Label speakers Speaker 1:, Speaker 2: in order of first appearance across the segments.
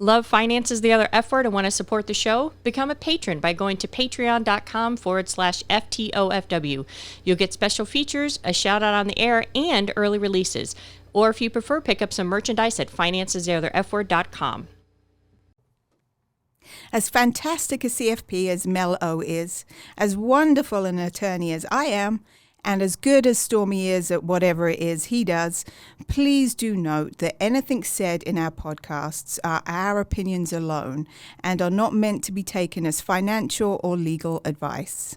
Speaker 1: Love finances, the other F word, and want to support the show? Become a patron by going to patreon.com/FTOFW. You'll get special features, a shout out on the air, and early releases. Or if you prefer, pick up some merchandise at financestheotherfword.com.
Speaker 2: As fantastic a CFP as Mel O is, as wonderful an attorney as I am, and as good as Stormy is at whatever it is he does, please do note that anything said in our podcasts are our opinions alone and are not meant to be taken as financial or legal advice.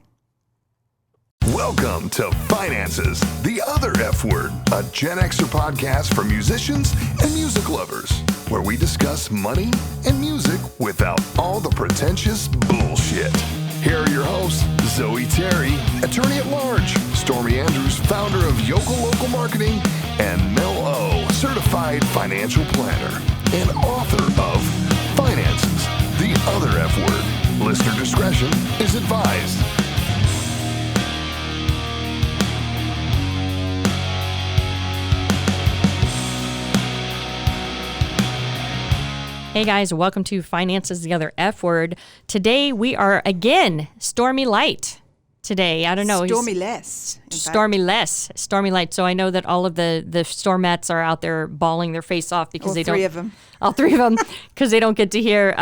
Speaker 3: Welcome to Finances, the Other F Word, a Gen Xer podcast for musicians and music lovers, where we discuss money and music without all the pretentious bullshit. Here are your hosts, Zoe Terry, attorney at large, Stormy Andrews, founder of Yokel Local Marketing, and Mel O, certified financial planner and author of Finances, the Other F Word. Listener discretion is advised.
Speaker 1: Hey guys, welcome to Finances, the Other F Word. Today we are again Stormy Light. Today, I don't know.
Speaker 2: Stormy less.
Speaker 1: Stormy Light. So I know that all of the Stormettes are out there bawling their face off because
Speaker 2: All
Speaker 1: they don't.
Speaker 2: three of them.
Speaker 1: All three of them, because they don't get to hear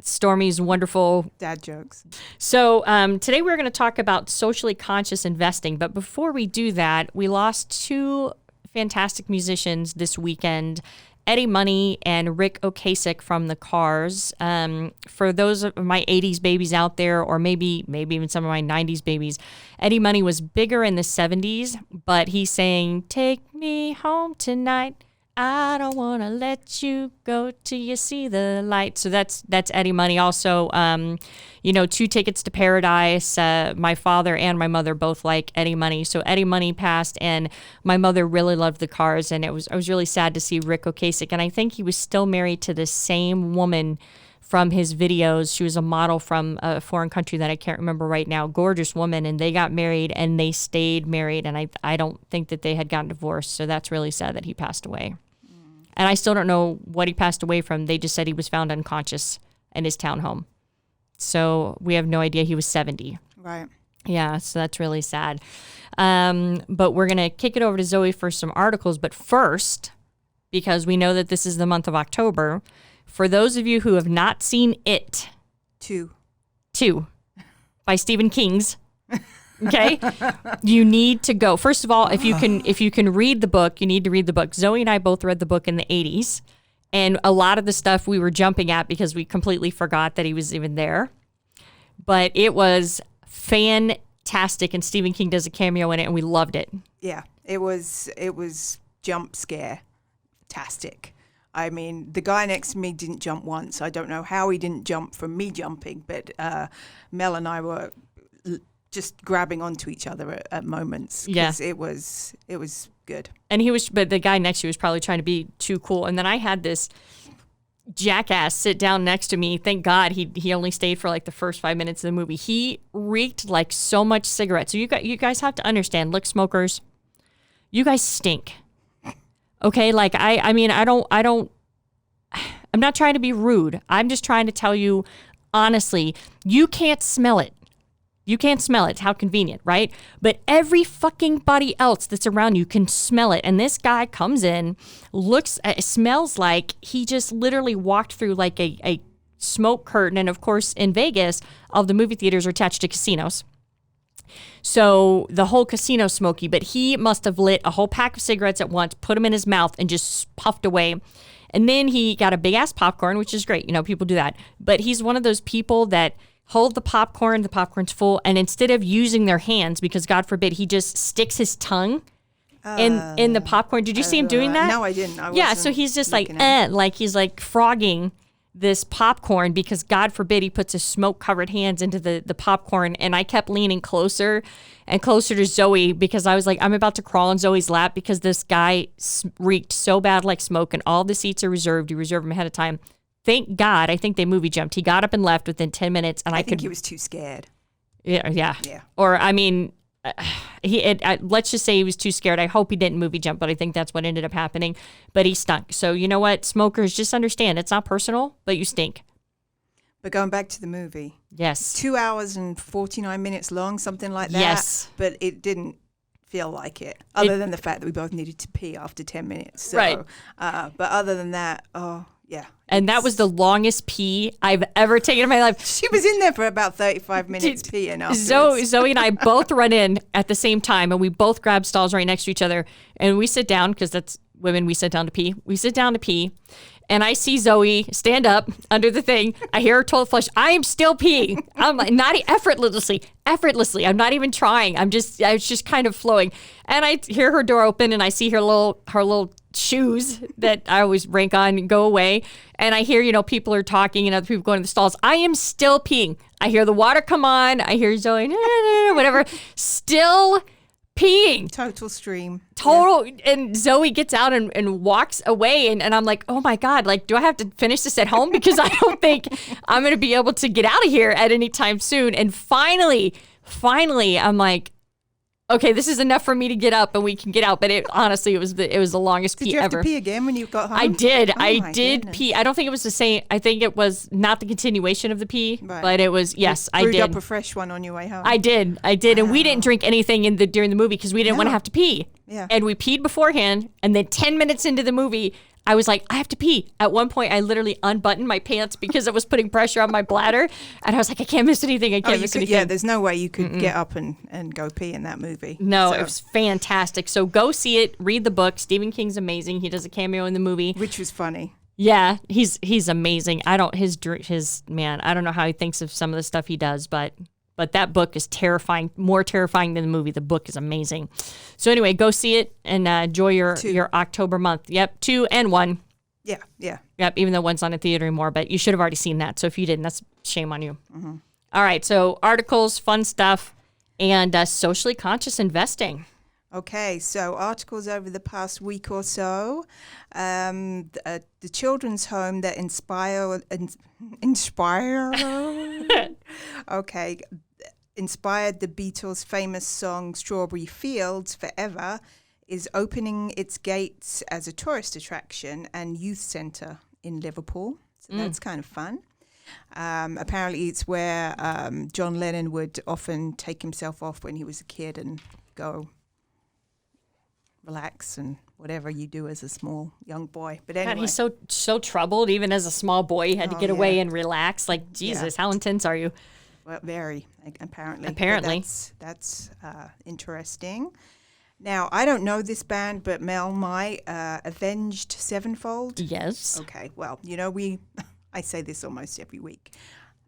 Speaker 1: Stormy's wonderful
Speaker 2: dad jokes.
Speaker 1: So today we're going to talk about socially conscious investing. But before we do that, we lost two fantastic musicians this weekend. Eddie Money and Rick Ocasek from the Cars. For those of my 80s babies out there, or maybe even some of my 90s babies, Eddie Money was bigger in the 70s, but he's saying, "Take me home tonight. I don't want to let you go till you see the light." So that's Eddie Money. Also, 2 Tickets to Paradise. My father and my mother both like Eddie Money. So Eddie Money passed, and my mother really loved the Cars, and I was really sad to see Rick Ocasek. And I think he was still married to the same woman from his videos. She was a model from a foreign country that I can't remember right now. Gorgeous woman, and they got married, and they stayed married. And I don't think that they had gotten divorced. So that's really sad that he passed away. And I still don't know what he passed away from. They just said he was found unconscious in his townhome. So we have no idea. He was 70.
Speaker 2: Right.
Speaker 1: Yeah, so that's really sad. But we're going to kick it over to Zoe for some articles. But first, because we know that this is the month of October, for those of you who have not seen It. Two. By Stephen King's. Okay, you need to go. First of all, if you can read the book, you need to read the book. Zoe and I both read the book in the 80s, and a lot of the stuff we were jumping at because we completely forgot that he was even there. But it was fantastic, and Stephen King does a cameo in it, and we loved it.
Speaker 2: Yeah, it was jump scare-tastic. I mean, the guy next to me didn't jump once. I don't know how he didn't jump from me jumping, but Mel and I were just grabbing onto each other at moments.
Speaker 1: Yeah,
Speaker 2: it was good.
Speaker 1: And but the guy next to you was probably trying to be too cool. And then I had this jackass sit down next to me. Thank God he only stayed for like the first 5 minutes of the movie. He reeked like so much cigarette. So you guys have to understand, look, smokers, you guys stink. Okay, like I'm not trying to be rude. I'm just trying to tell you honestly, you can't smell it. You can't smell it. How convenient, right? But every fucking body else that's around you can smell it. And this guy comes in, smells like he just literally walked through like a smoke curtain. And of course, in Vegas, all the movie theaters are attached to casinos. So the whole casino's smoky, but he must have lit a whole pack of cigarettes at once, put them in his mouth, and just puffed away. And then he got a big ass popcorn, which is great. People do that. But he's one of those people that hold the popcorn's full, and instead of using their hands, because God forbid, he just sticks his tongue in the popcorn. Did you see him doing that?
Speaker 2: No, I didn't.
Speaker 1: Yeah, so he's just like he's like frogging this popcorn because God forbid he puts his smoke-covered hands into the popcorn. And I kept leaning closer and closer to Zoe because I was like, I'm about to crawl on Zoe's lap because this guy reeked so bad like smoke, and all the seats are reserved. You reserve them ahead of time. Thank God, I think they movie jumped. He got up and left within 10 minutes. And I think
Speaker 2: he was too scared.
Speaker 1: Yeah. Or, let's just say he was too scared. I hope he didn't movie jump, but I think that's what ended up happening. But he stunk. So you know what? Smokers, just understand it's not personal, but you stink.
Speaker 2: But going back to the movie.
Speaker 1: Yes.
Speaker 2: 2 hours and 49 minutes long, something like that.
Speaker 1: Yes.
Speaker 2: But it didn't feel like it, other than the fact that we both needed to pee after 10 minutes. So,
Speaker 1: right.
Speaker 2: But other than that, yeah.
Speaker 1: And that was the longest pee I've ever taken in my life.
Speaker 2: She was in there for about 35 minutes peeing afterwards.
Speaker 1: Zoe and I both run in at the same time, and we both grab stalls right next to each other. And we sit down, because that's women, we sit down to pee. We sit down to pee. And I see Zoe stand up under the thing. I hear her toilet flush. I am still peeing. I'm like, not effortlessly. I'm not even trying. It's just kind of flowing. And I hear her door open, and I see her little shoes that I always rank on go away. And I hear, people are talking and other people going to the stalls. I am still peeing. I hear the water come on. I hear Zoe, whatever, still peeing.
Speaker 2: Total stream.
Speaker 1: Total. Yeah. And Zoe gets out and walks away. And I'm like, oh my God, do I have to finish this at home? Because I don't think I'm going to be able to get out of here at any time soon. And finally, I'm like, okay, this is enough for me to get up and we can get out. But honestly, it was the longest pee ever.
Speaker 2: Did you have to pee again when you got home?
Speaker 1: I did. I did
Speaker 2: goodness.
Speaker 1: pee. I don't think it was the same. I think it was not the continuation of the pee,
Speaker 2: right.
Speaker 1: But it was, yes, I
Speaker 2: did.
Speaker 1: did.
Speaker 2: Up a fresh one on your way home.
Speaker 1: I did. Wow. And we didn't drink anything during the movie because we didn't want to have to pee.
Speaker 2: Yeah.
Speaker 1: And we peed beforehand. And then 10 minutes into the movie, I was like, I have to pee. At one point, I literally unbuttoned my pants because it was putting pressure on my bladder. And I was like, I can't miss anything. Anything.
Speaker 2: Yeah, there's no way you could get up and go pee in that movie.
Speaker 1: No, it was fantastic. So go see it. Read the book. Stephen King's amazing. He does a cameo in the movie.
Speaker 2: Which was funny.
Speaker 1: Yeah, he's amazing. I don't know how he thinks of some of the stuff he does, but that book is terrifying, more terrifying than the movie. The book is amazing. So anyway, go see it and enjoy your October month. Yep, 2 and 1.
Speaker 2: Yeah.
Speaker 1: Yep, even though 1's not in theater anymore, but you should have already seen that. So if you didn't, that's shame on you. Mm-hmm. All right, so articles, fun stuff, and socially conscious investing.
Speaker 2: Okay, so articles over the past week or so. The children's home that inspired the Beatles' famous song Strawberry Fields Forever is opening its gates as a tourist attraction and youth centre in Liverpool. So that's kind of fun. Apparently it's where John Lennon would often take himself off when he was a kid and go relax and whatever you do as a small young boy. But anyway.
Speaker 1: God, he's so troubled. Even as a small boy, he had to get away and relax. Like, Jesus, how intense are you?
Speaker 2: Well, very, apparently.
Speaker 1: Apparently.
Speaker 2: That's interesting. Now, I don't know this band, but Mel might. Avenged Sevenfold?
Speaker 1: Yes.
Speaker 2: Okay, well, I say this almost every week.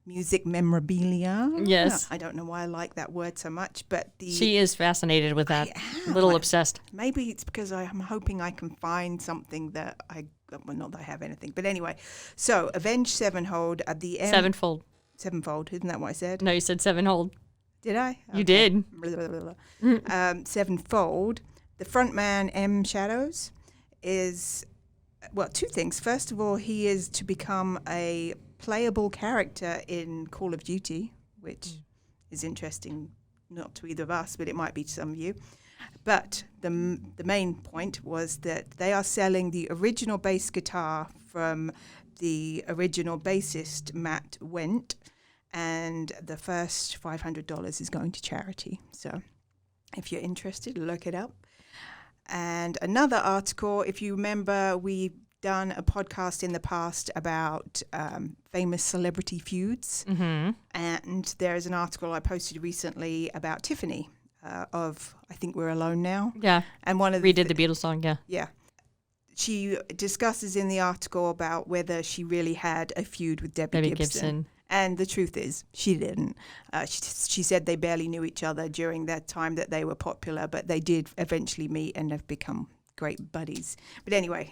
Speaker 2: Music memorabilia.
Speaker 1: Yes.
Speaker 2: I don't know why I like that word so much, but
Speaker 1: she is fascinated with that. A little obsessed.
Speaker 2: Maybe it's because I'm hoping I can find something that not that I have anything, but anyway. So, Avenged Sevenfold at the end. Sevenfold, isn't that what I said?
Speaker 1: No, you said Sevenfold.
Speaker 2: Did I? Okay.
Speaker 1: You did.
Speaker 2: Sevenfold. The frontman, M. Shadows, is, two things. First of all, he is to become a playable character in Call of Duty, which is interesting, not to either of us, but it might be to some of you. But the main point was that they are selling the original bass guitar from the original bassist, Matt Wendt, and the first $500 is going to charity. So if you're interested, look it up. And another article, if you remember, we've done a podcast in the past about famous celebrity feuds. Mm-hmm. And there's an article I posted recently about Tiffany of I Think We're Alone Now.
Speaker 1: Yeah.
Speaker 2: And one of
Speaker 1: redid the Beatles song, yeah.
Speaker 2: Yeah. She discusses in the article about whether she really had a feud with Debbie Gibson. And the truth is, she didn't. She said they barely knew each other during that time that they were popular, but they did eventually meet and have become great buddies. But anyway,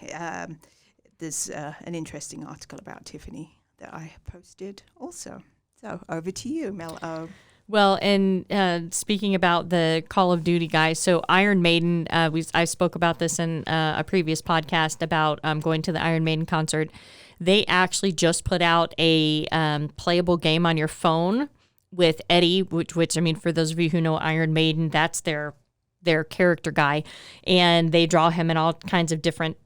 Speaker 2: there's an interesting article about Tiffany that I posted also. So over to you, Mel O.
Speaker 1: Well, and speaking about the Call of Duty guys, so Iron Maiden, I spoke about this in a previous podcast about going to the Iron Maiden concert. They actually just put out a playable game on your phone with Eddie, which I mean, for those of you who know Iron Maiden, that's their character guy, and they draw him in all kinds of different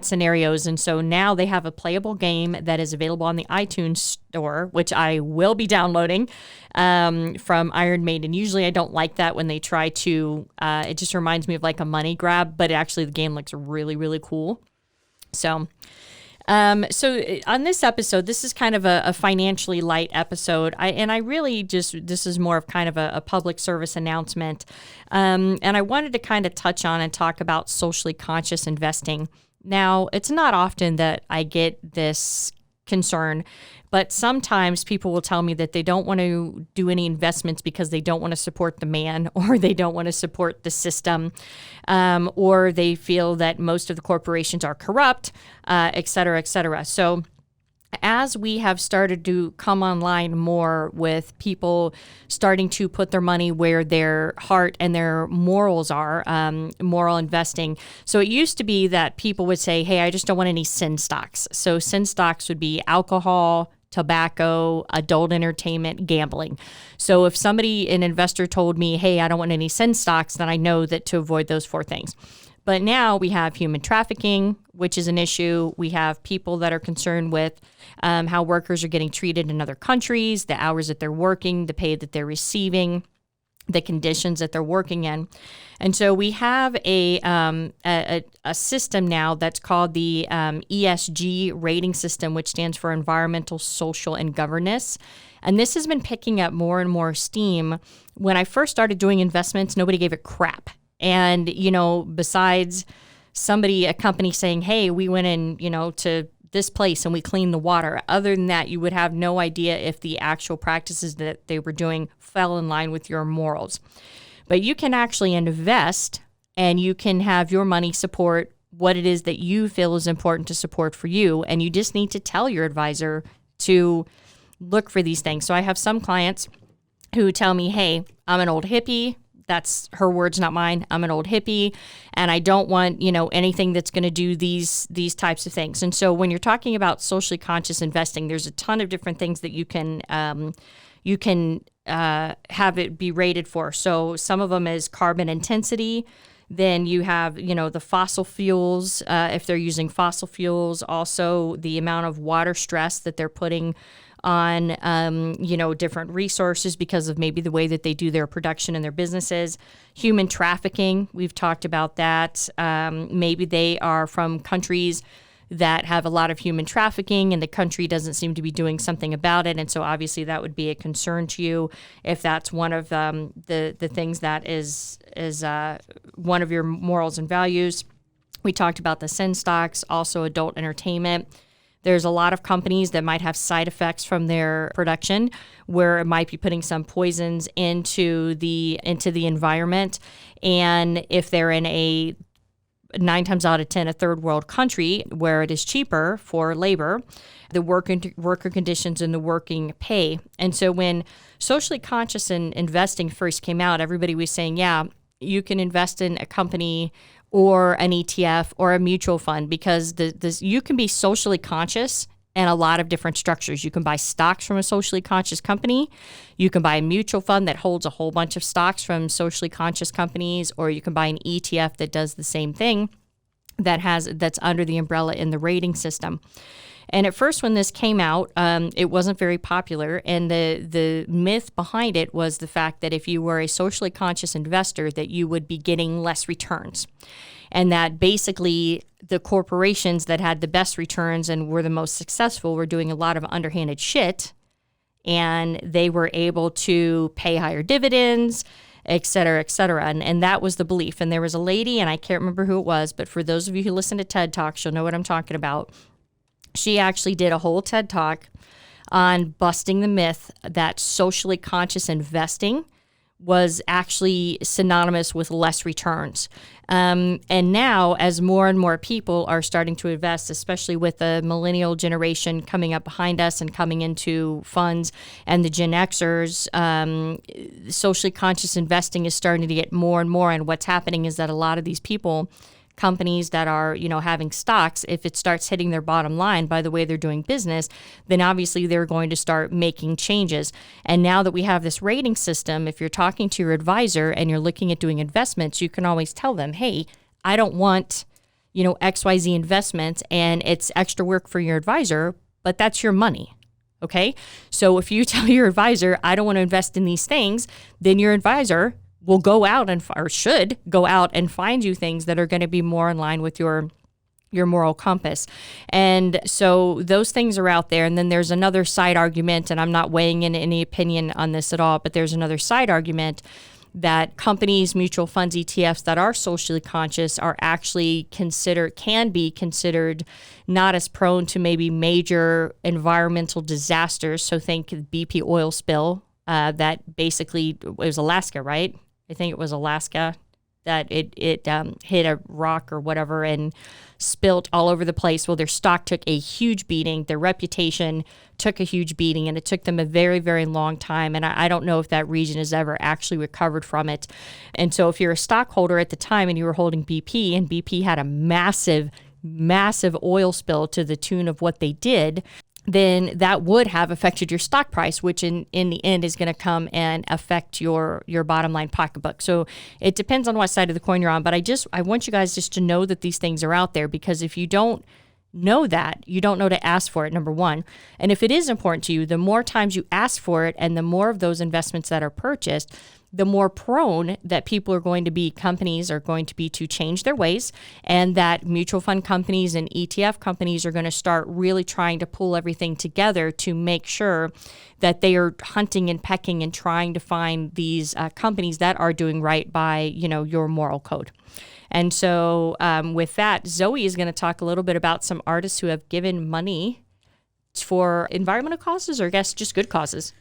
Speaker 1: scenarios. And so now they have a playable game that is available on the iTunes store, which I will be downloading from Iron Maiden. Usually I don't like that when they try to, it just reminds me of like a money grab, but actually the game looks really, really cool. So on this episode, this is kind of a financially light episode. I really just, this is more of kind of a public service announcement. And I wanted to kind of touch on and talk about socially conscious investing. Now, it's not often that I get this concern, but sometimes people will tell me that they don't want to do any investments because they don't want to support the man, or they don't want to support the system, or they feel that most of the corporations are corrupt, et cetera, et cetera. So as we have started to come online more with people starting to put their money where their heart and their morals are, moral investing. So it used to be that people would say, hey, I just don't want any sin stocks. So sin stocks would be alcohol, tobacco, adult entertainment, gambling. So if an investor told me, hey, I don't want any sin stocks, then I know that to avoid those 4 things. But now we have human trafficking, which is an issue. We have people that are concerned with how workers are getting treated in other countries, the hours that they're working, the pay that they're receiving, the conditions that they're working in. And so we have a system now that's called the ESG rating system, which stands for Environmental, Social, and Governance. And this has been picking up more and more steam. When I first started doing investments, nobody gave a crap. And, besides a company saying, hey, we went in, to this place and we cleaned the water. Other than that, you would have no idea if the actual practices that they were doing fell in line with your morals. But you can actually invest, and you can have your money support what it is that you feel is important to support for you. And you just need to tell your advisor to look for these things. So I have some clients who tell me, hey, I'm an old hippie. That's her words, not mine. I'm an old hippie, and I don't want, anything that's going to do these types of things. And so when you're talking about socially conscious investing, there's a ton of different things that you can have it be rated for. So some of them is carbon intensity. Then you have, the fossil fuels, if they're using fossil fuels, also the amount of water stress that they're putting on, different resources because of maybe the way that they do their production and their businesses. Human trafficking, we've talked about that. Maybe they are from countries that have a lot of human trafficking, and the country doesn't seem to be doing something about it. And so obviously that would be a concern to you if that's one of the things that is one of your morals and values. We talked about the sin stocks, also adult entertainment. There's a lot of companies that might have side effects from their production, where it might be putting some poisons into the environment. And if they're in 9 times out of 10, a third world country where it is cheaper for labor, the worker conditions and the working pay. And so when socially conscious investing first came out, everybody was saying, yeah, you can invest in a company or an ETF or a mutual fund, because you can be socially conscious in a lot of different structures. You can buy stocks from a socially conscious company. You can buy a mutual fund that holds a whole bunch of stocks from socially conscious companies, or you can buy an ETF that does the same thing that's under the umbrella in the rating system. And at first, when this came out, it wasn't very popular. And the myth behind it was the fact that if you were a socially conscious investor, that you would be getting less returns. And that basically the corporations that had the best returns and were the most successful were doing a lot of underhanded shit. And they were able to pay higher dividends, et cetera, et cetera. And that was the belief. And there was a lady, and I can't remember who it was, but for those of you who listen to TED Talks, you'll know what I'm talking about. She actually did a whole TED Talk on busting the myth that socially conscious investing was actually synonymous with less returns. And now, as more and more people are starting to invest, especially with the millennial generation coming up behind us and coming into funds, and the Gen Xers, socially conscious investing is starting to get more and more. And what's happening is that a lot of these people companies that are, having stocks, if it starts hitting their bottom line by the way they're doing business, then obviously they're going to start making changes. And now that we have this rating system, if you're talking to your advisor and you're looking at doing investments, you can always tell them, hey, I don't want, XYZ investments, and it's extra work for your advisor, but that's your money. Okay. So if you tell your advisor, I don't want to invest in these things, then your advisor will go out or should go out and find you things that are going to be more in line with your moral compass. And so those things are out there. And then there's another side argument, and I'm not weighing in any opinion on this at all, but there's another side argument that companies, mutual funds, ETFs that are socially conscious are actually can be considered not as prone to maybe major environmental disasters. So think BP oil spill that basically, it was Alaska, right? I think it was Alaska that it hit a rock or whatever and spilt all over the place. Well, their stock took a huge beating. Their reputation took a huge beating, and it took them a very, very long time. And I don't know if that region has ever actually recovered from it. And so if you're a stockholder at the time and you were holding BP, and BP had a massive, massive oil spill to the tune of what they did, then that would have affected your stock price, which in the end is going to come and affect your bottom line pocketbook. So it depends on what side of the coin you're on. But I want you guys just to know that these things are out there, because if you don't know that, you don't know to ask for it, number one. And if it is important to you, the more times you ask for it and the more of those investments that are purchased, the more prone that companies are going to be to change their ways, and that mutual fund companies and ETF companies are going to start really trying to pull everything together to make sure that they are hunting and pecking and trying to find these companies that are doing right by, your moral code. And so with that, Zoe is going to talk a little bit about some artists who have given money for environmental causes, or I guess just good causes.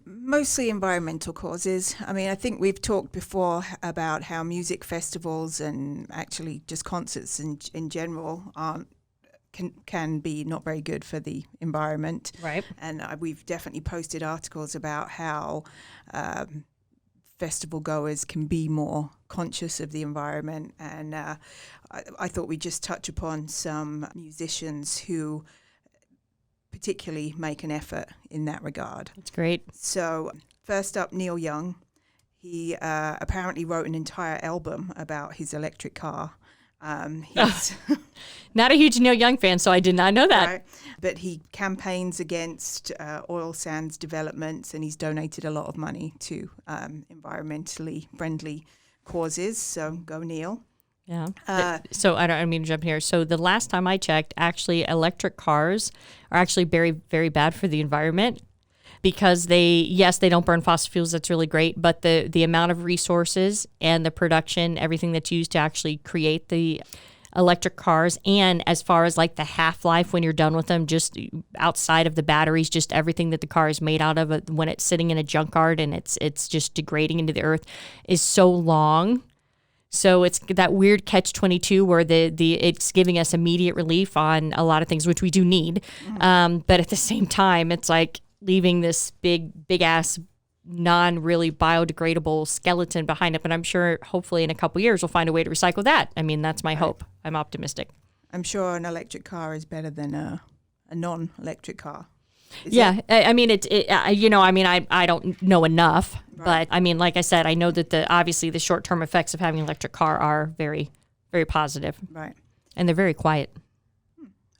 Speaker 2: Mostly environmental causes. I mean, I think we've talked before about how music festivals and actually just concerts in general can be not very good for the environment.
Speaker 1: Right.
Speaker 2: And we've definitely posted articles about how festival goers can be more conscious of the environment. And I thought we'd just touch upon some musicians who particularly make an effort in that regard.
Speaker 1: That's great.
Speaker 2: So first up, Neil Young. He apparently wrote an entire album about his electric car. He's
Speaker 1: not a huge Neil Young fan, so I did not know that.
Speaker 2: Right. But he campaigns against oil sands developments, and he's donated a lot of money to environmentally friendly causes. So go Neil.
Speaker 1: Yeah. So I don't mean to jump here. So the last time I checked, actually, electric cars are actually very, very bad for the environment, because they don't burn fossil fuels. That's really great. But the amount of resources and the production, everything that's used to actually create the electric cars, and as far as like the half-life when you're done with them, just outside of the batteries, just everything that the car is made out of when it's sitting in a junkyard and it's just degrading into the earth, is so long. So it's that weird catch-22 where it's giving us immediate relief on a lot of things, which we do need. Mm-hmm. But at the same time, it's like leaving this big-ass, non-really biodegradable skeleton behind it. But I'm sure hopefully in a couple years we'll find a way to recycle that. I mean, that's my hope. I'm optimistic.
Speaker 2: I'm sure an electric car is better than a non-electric car.
Speaker 1: I mean, I don't know enough, right. But I mean, like I said, I know that obviously the short-term effects of having an electric car are very, very positive.
Speaker 2: Right.
Speaker 1: And they're very quiet.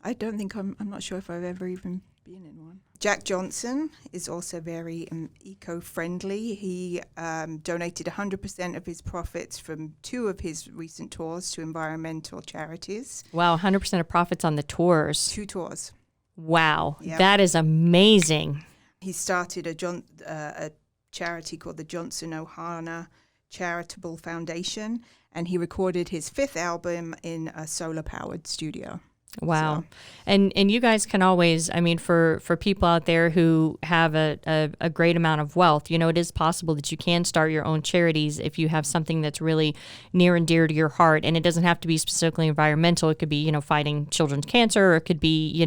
Speaker 2: I don't think I'm not sure if I've ever even been in one. Jack Johnson is also very eco-friendly. He donated 100% of his profits from 2 of his recent tours to environmental charities.
Speaker 1: Wow, 100% of profits on the tours.
Speaker 2: 2 tours.
Speaker 1: Wow,
Speaker 2: yep.
Speaker 1: That is amazing.
Speaker 2: He started a charity called the Johnson Ohana Charitable Foundation, and he recorded his 5th album in a solar-powered studio.
Speaker 1: Wow. So. And you guys can always, I mean, for people out there who have a great amount of wealth, it is possible that you can start your own charities if you have something that's really near and dear to your heart. And it doesn't have to be specifically environmental. It could be, fighting children's cancer, or it could be,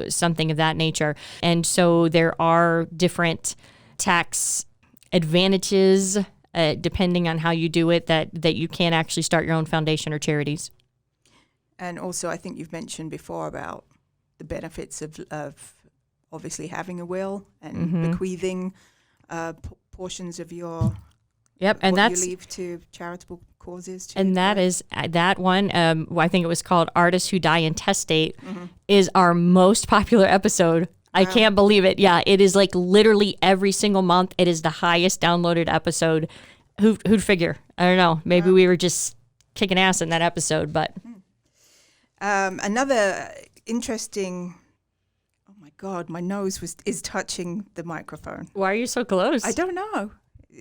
Speaker 1: something of that nature. And so there are different tax advantages depending on how you do it, that you can actually start your own foundation or charities.
Speaker 2: And also, I think you've mentioned before about the benefits of obviously having a will and bequeathing portions of your
Speaker 1: and
Speaker 2: what
Speaker 1: that's
Speaker 2: you leave to charitable causes. Too,
Speaker 1: and that
Speaker 2: right?
Speaker 1: is that one. I think it was called "Artists Who Die Intestate," is our most popular episode. I can't believe it. Yeah, it is like literally every single month. It is the highest downloaded episode. Who'd figure? I don't know. Maybe we were just kicking ass in that episode, but.
Speaker 2: Another interesting. Oh my God, my nose is touching the microphone.
Speaker 1: Why are you so close?
Speaker 2: I don't know,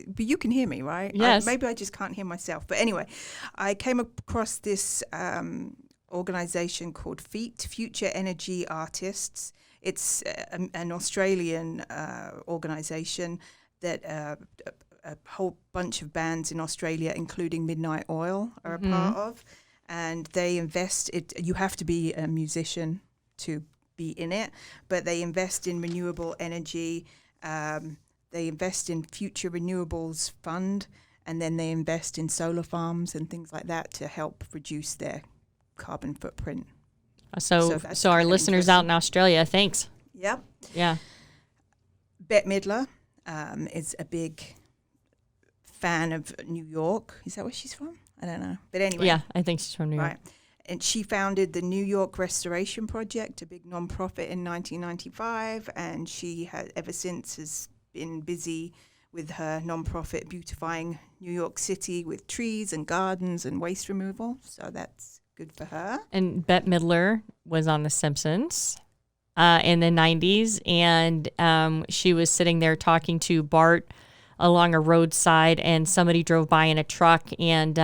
Speaker 2: but you can hear me, right?
Speaker 1: Yes.
Speaker 2: Maybe I just can't hear myself. But anyway, I came across this organization called FEAT, Future Energy Artists. It's an Australian organization that a whole bunch of bands in Australia, including Midnight Oil, are a part of. And they invest you have to be a musician to be in it, but they invest in renewable energy. They invest in Future Renewables Fund, and then they invest in solar farms and things like that to help reduce their carbon footprint.
Speaker 1: So our listeners out in Australia, thanks.
Speaker 2: Yep.
Speaker 1: Yeah.
Speaker 2: Bette Midler is a big fan of New York. Is that where she's from? I don't know. But anyway.
Speaker 1: Yeah, I think she's from New York.
Speaker 2: Right. And she founded the New York Restoration Project, a big nonprofit in 1995. And she has ever since has been busy with her nonprofit beautifying New York City with trees and gardens and waste removal. So that's good for her.
Speaker 1: And Bette Midler was on The Simpsons in the 90s. And she was sitting there talking to Bart along a roadside, and somebody drove by in a truck and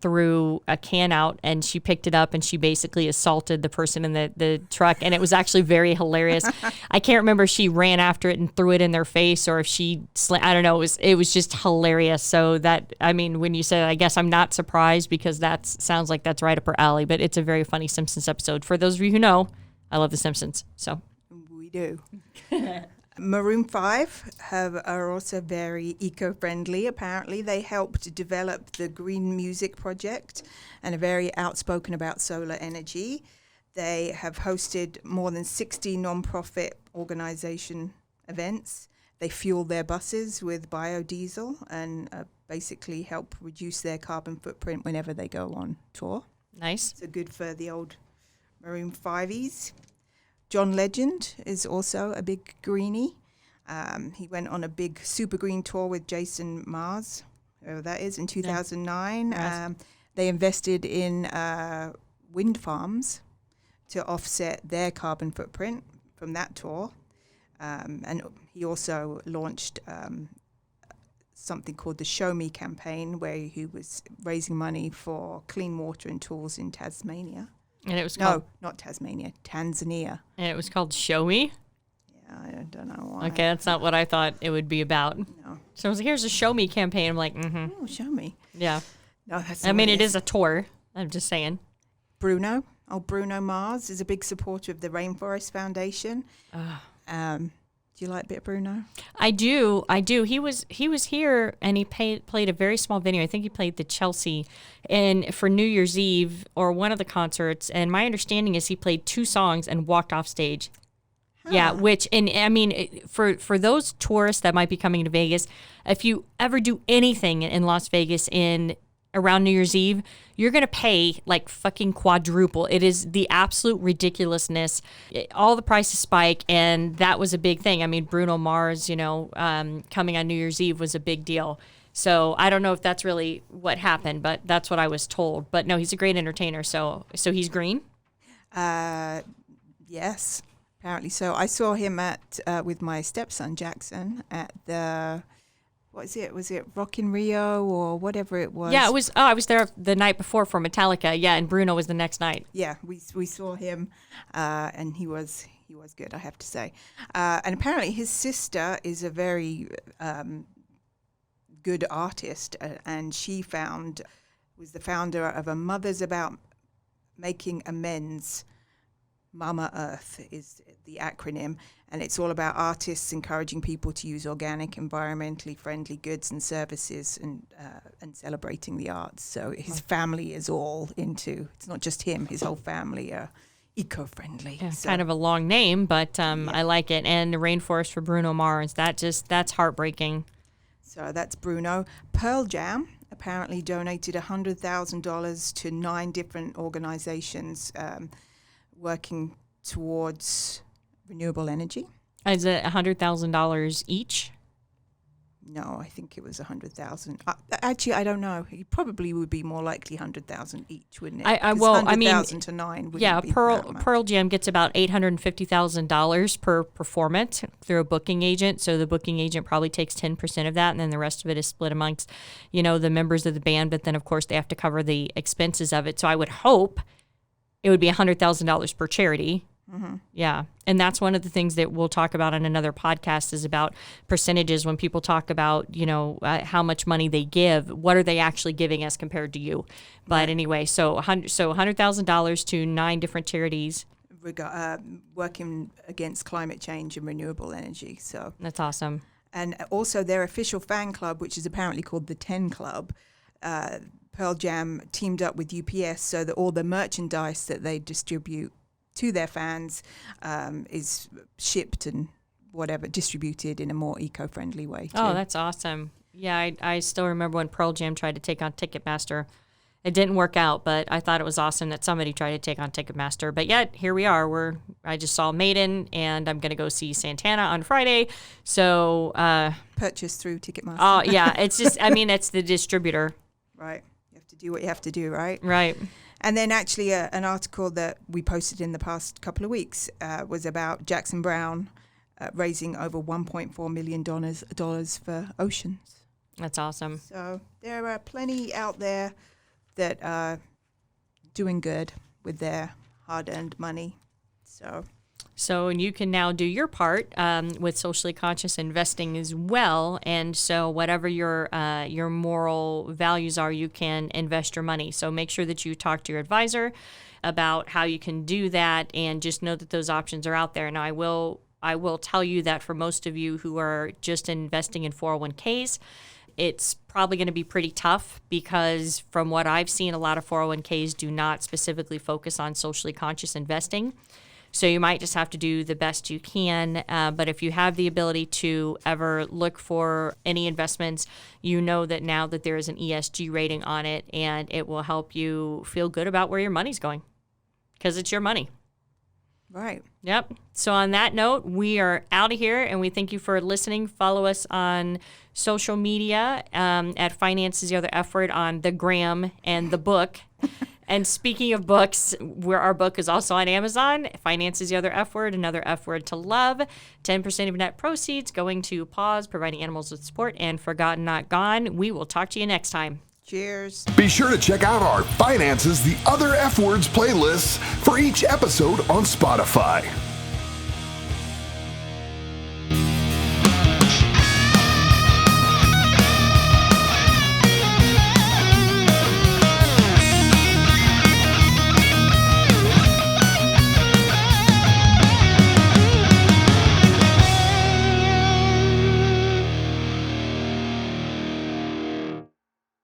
Speaker 1: threw a can out, and she picked it up and she basically assaulted the person in the truck, and it was actually very hilarious. I can't remember if she ran after it and threw it in their face or if she I don't know. It was just hilarious. So that, I mean, when you said it, I guess I'm not surprised because that sounds like that's right up her alley, but it's a very funny Simpsons episode. For those of you who know, I love The Simpsons. So
Speaker 2: we do. Maroon 5 are also very eco-friendly, apparently. They helped develop the Green Music Project and are very outspoken about solar energy. They have hosted more than 60 non-profit organization events. They fuel their buses with biodiesel and basically help reduce their carbon footprint whenever they go on tour.
Speaker 1: nice.
Speaker 2: So good for the old Maroon 5-ies. John Legend is also a big greenie. He went on a big super green tour with Jason Mraz, whoever that is, in 2009.
Speaker 1: Yes.
Speaker 2: They invested in wind farms to offset their carbon footprint from that tour. And he also launched something called the Show Me campaign, where he was raising money for clean water and tools in Tasmania.
Speaker 1: And it was called,
Speaker 2: No, not Tasmania, Tanzania.
Speaker 1: and it was called Show Me.
Speaker 2: Yeah, I don't know why.
Speaker 1: Okay, that's not what I thought it would be about.
Speaker 2: No.
Speaker 1: So here's a Show Me campaign. I'm like,
Speaker 2: Oh, show me.
Speaker 1: yeah.
Speaker 2: No, that's
Speaker 1: I
Speaker 2: not
Speaker 1: mean,
Speaker 2: what
Speaker 1: it is a tour. I'm just saying.
Speaker 2: Bruno Mars is a big supporter of the Rainforest Foundation. Do you like a bit of Bruno?
Speaker 1: I do. He was here, and he played a very small venue. I think he played the Chelsea, and for New Year's Eve or one of the concerts. And my understanding is he played 2 songs and walked off stage. Yeah, and I mean, for those tourists that might be coming to Vegas, if you ever do anything in Las Vegas around New Year's Eve, you're going to pay like fucking quadruple. It is the absolute ridiculousness. All the prices spike, and that was a big thing. I mean, Bruno Mars, coming on New Year's Eve was a big deal. So I don't know if that's really what happened, but that's what I was told. But no, he's a great entertainer. So he's green?
Speaker 2: Yes, apparently so. I saw him with my stepson Jackson at the... Was it Rock in Rio or whatever it was?
Speaker 1: Yeah, it was. Oh, I was there the night before for Metallica. Yeah, and Bruno was the next night.
Speaker 2: Yeah, we saw him, and he was good, I have to say. And apparently his sister is a very good artist, and she was the founder of a Mothers About Making Amends Mama Earth is the acronym, and it's all about artists encouraging people to use organic, environmentally friendly goods and services, and celebrating the arts. So his family is all into. It's not just him; his whole family are eco-friendly.
Speaker 1: Yeah,
Speaker 2: so,
Speaker 1: kind of a long name, but I like it. And the Rainforest for Bruno Mars. That's heartbreaking.
Speaker 2: So that's Bruno. Pearl Jam apparently donated $100,000 to 9 different organizations working towards renewable energy.
Speaker 1: Is it $100,000 each?
Speaker 2: No, I think it was 100,000. Actually, I don't know. It probably would be more likely 100,000 each, wouldn't it? 100,000 to 9.
Speaker 1: Yeah, Pearl Jam gets about $850,000 per performance through a booking agent. So the booking agent probably takes 10% of that, and then the rest of it is split amongst, the members of the band. But then, of course, they have to cover the expenses of it. So I would hope it would be $100,000 per charity. Mm-hmm. Yeah. And that's one of the things that we'll talk about on another podcast is about percentages. When people talk about, how much money they give, what are they actually giving as compared to you? But anyway, so $100,000 to 9 different charities.
Speaker 2: Working against climate change and renewable energy. So
Speaker 1: that's awesome.
Speaker 2: And also their official fan club, which is apparently called the 10 Club, Pearl Jam teamed up with UPS so that all the merchandise that they distribute to their fans is shipped and distributed in a more eco-friendly way too.
Speaker 1: Oh, that's awesome. Yeah, I still remember when Pearl Jam tried to take on Ticketmaster. It didn't work out, but I thought it was awesome that somebody tried to take on Ticketmaster. But yet, here we are. I just saw Maiden, and I'm going to go see Santana on Friday. So
Speaker 2: purchase through Ticketmaster.
Speaker 1: Oh, yeah. It's just, it's the distributor.
Speaker 2: Right. You have to do what you have to do, right?
Speaker 1: Right.
Speaker 2: And then actually an article that we posted in the past couple of weeks was about Jackson Browne raising over $1.4 million for oceans.
Speaker 1: That's awesome.
Speaker 2: So there are plenty out there that are doing good with their hard-earned money. So
Speaker 1: you can now do your part with socially conscious investing as well. And so whatever your moral values are, you can invest your money. So make sure that you talk to your advisor about how you can do that, and just know that those options are out there. Now, I will tell you that for most of you who are just investing in 401ks, it's probably going to be pretty tough because from what I've seen, a lot of 401ks do not specifically focus on socially conscious investing. So you might just have to do the best you can. But if you have the ability to ever look for any investments, you know that now that there is an ESG rating on it, and it will help you feel good about where your money's going because it's your money.
Speaker 2: Right.
Speaker 1: Yep. So on that note, we are out of here, and we thank you for listening. Follow us on social media at Finance is the Other F Word on the Gram and the book. And speaking of books, where our book is also on Amazon, Finance is the Other F Word, another F word to love. 10% of net proceeds going to Paws, providing animals with support, and Forgotten Not Gone. We will talk to you next time.
Speaker 2: Cheers.
Speaker 3: Be sure to check out our Finances the Other F Words playlists for each episode on Spotify.